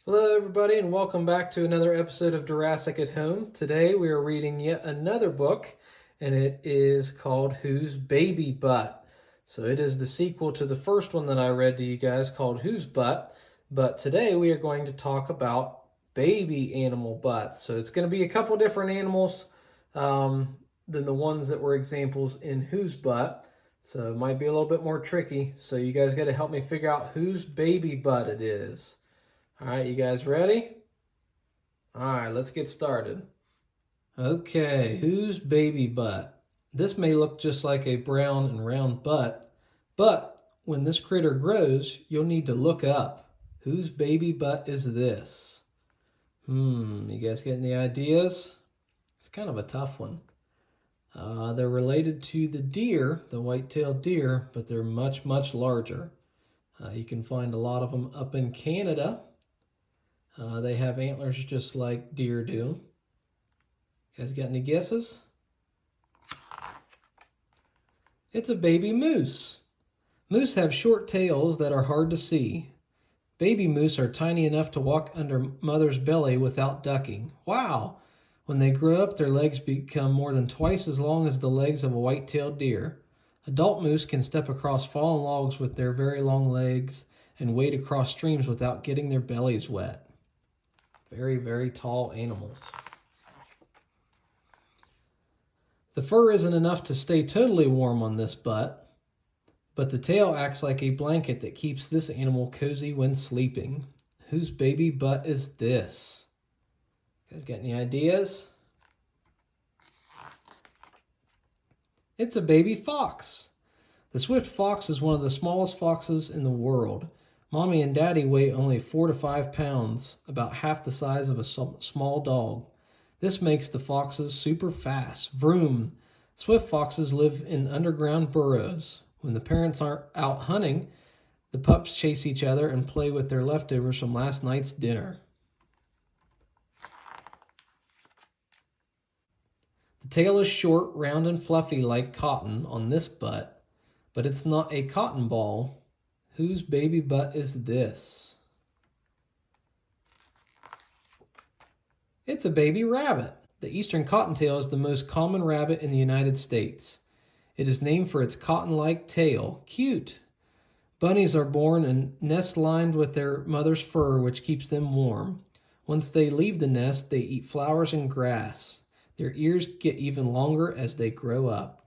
Hello, everybody, and welcome back to another episode of Deerassic at Home. Today we are reading yet another book, and it is called Whose Baby Butt? So it is the sequel to the first one that I read to you guys called Whose Butt? But today we are going to talk about baby animal butt. So it's going to be a couple different animals than the ones that were examples in Whose Butt. So it might be a little bit more tricky. So you guys got to help me figure out whose baby butt it is. All right, you guys ready? All right, let's get started. Okay, whose baby butt? This may look just like a brown and round butt, but when this critter grows, you'll need to look up. Whose baby butt is this? You guys get any ideas? It's kind of a tough one. They're related to the deer, the white-tailed deer, but they're much, much larger. You can find a lot of them up in Canada. They have antlers just like deer do. You guys got any guesses? It's a baby moose. Moose have short tails that are hard to see. Baby moose are tiny enough to walk under mother's belly without ducking. Wow! When they grow up, their legs become more than twice as long as the legs of a white-tailed deer. Adult moose can step across fallen logs with their very long legs and wade across streams without getting their bellies wet. Very, very tall animals. The fur isn't enough to stay totally warm on this butt, but the tail acts like a blanket that keeps this animal cozy when sleeping. Whose baby butt is this? You guys got any ideas? It's a baby fox. The swift fox is one of the smallest foxes in the world. Mommy and Daddy weigh only 4 to 5 pounds, about half the size of a small dog. This makes the foxes super fast. Vroom! Swift foxes live in underground burrows. When the parents aren't out hunting, the pups chase each other and play with their leftovers from last night's dinner. The tail is short, round, and fluffy like cotton on this butt, but it's not a cotton ball. Whose baby butt is this? It's a baby rabbit. The eastern cottontail is the most common rabbit in the United States. It is named for its cotton-like tail. Cute! Bunnies are born in nests lined with their mother's fur, which keeps them warm. Once they leave the nest, they eat flowers and grass. Their ears get even longer as they grow up.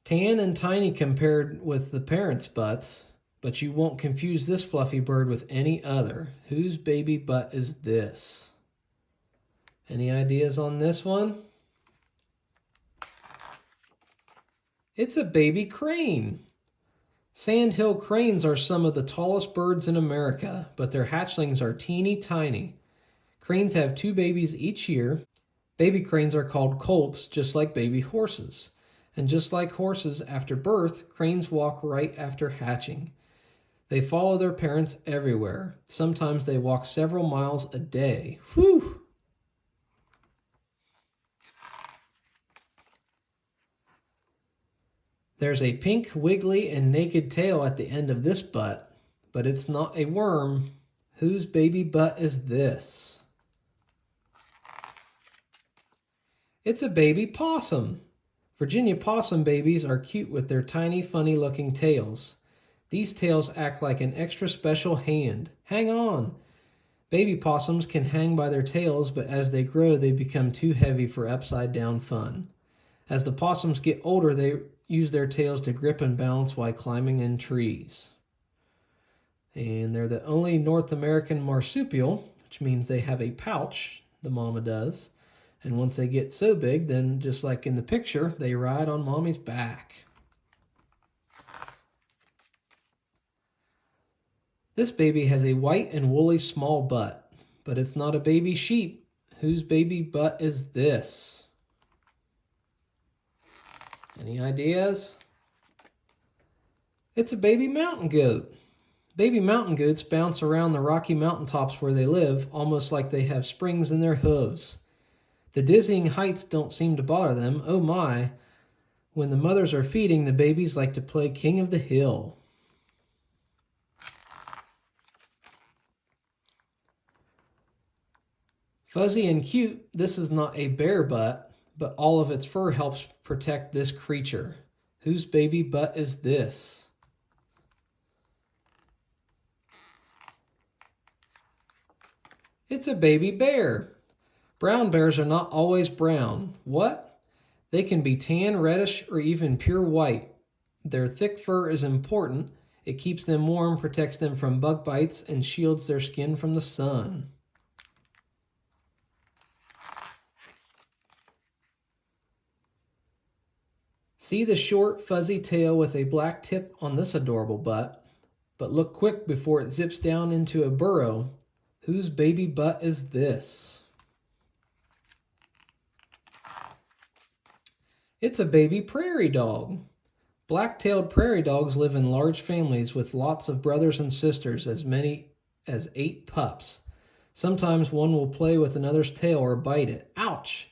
Tan and tiny compared with the parents' butts, but you won't confuse this fluffy bird with any other. Whose baby butt is this? Any ideas on this one? It's a baby crane. Sandhill cranes are some of the tallest birds in America, but their hatchlings are teeny tiny. Cranes have 2 babies each year. Baby cranes are called colts, just like baby horses. And just like horses after birth, cranes walk right after hatching. They follow their parents everywhere. Sometimes they walk several miles a day. Whew! There's a pink, wiggly, and naked tail at the end of this butt, but it's not a worm. Whose baby butt is this? It's a baby possum. Virginia possum babies are cute with their tiny, funny-looking tails. These tails act like an extra special hand. Hang on! Baby possums can hang by their tails, but as they grow, they become too heavy for upside-down fun. As the possums get older, they use their tails to grip and balance while climbing in trees. And they're the only North American marsupial, which means they have a pouch, the mama does. And once they get so big, then just like in the picture, they ride on mommy's back. This baby has a white and woolly small butt, but it's not a baby sheep. Whose baby butt is this? Any ideas? It's a baby mountain goat. Baby mountain goats bounce around the rocky mountaintops where they live, almost like they have springs in their hooves. The dizzying heights don't seem to bother them. Oh my! When the mothers are feeding, the babies like to play king of the hill. Fuzzy and cute, this is not a bear butt, but all of its fur helps protect this creature. Whose baby butt is this? It's a baby bear. Brown bears are not always brown. What? They can be tan, reddish, or even pure white. Their thick fur is important. It keeps them warm, protects them from bug bites, and shields their skin from the sun. See the short, fuzzy tail with a black tip on this adorable butt. But look quick before it zips down into a burrow. Whose baby butt is this? It's a baby prairie dog. Black-tailed prairie dogs live in large families with lots of brothers and sisters, as many as 8 pups. Sometimes one will play with another's tail or bite it. Ouch!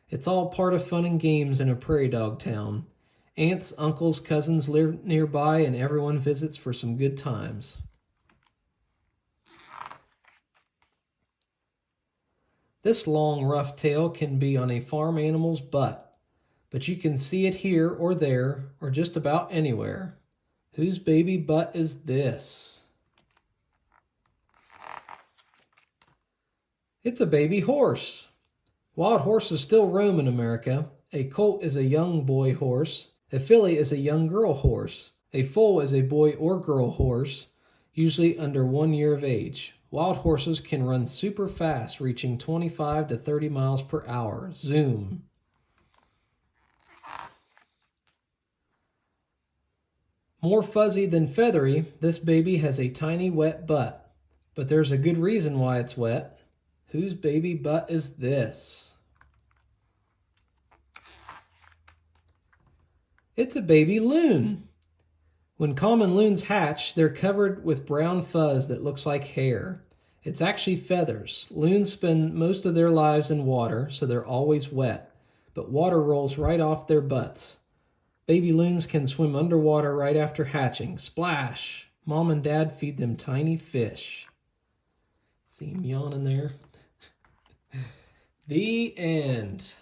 It's all part of fun and games in a prairie dog town. Aunts, uncles, cousins live nearby, and everyone visits for some good times. This long, rough tail can be on a farm animal's butt, but you can see it here or there or just about anywhere. Whose baby butt is this? It's a baby horse. Wild horses still roam in America. A colt is a young boy horse. A filly is a young girl horse. A foal is a boy or girl horse, usually under 1 year of age. Wild horses can run super fast, reaching 25 to 30 miles per hour. Zoom. More fuzzy than feathery, this baby has a tiny wet butt. But there's a good reason why it's wet. Whose baby butt is this? It's a baby loon. When common loons hatch, they're covered with brown fuzz that looks like hair. It's actually feathers. Loons spend most of their lives in water, so they're always wet, but water rolls right off their butts. Baby loons can swim underwater right after hatching. Splash! Mom and Dad feed them tiny fish. See him yawning there? The end.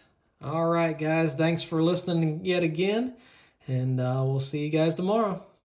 All right, guys. Thanks for listening yet again, and we'll see you guys tomorrow.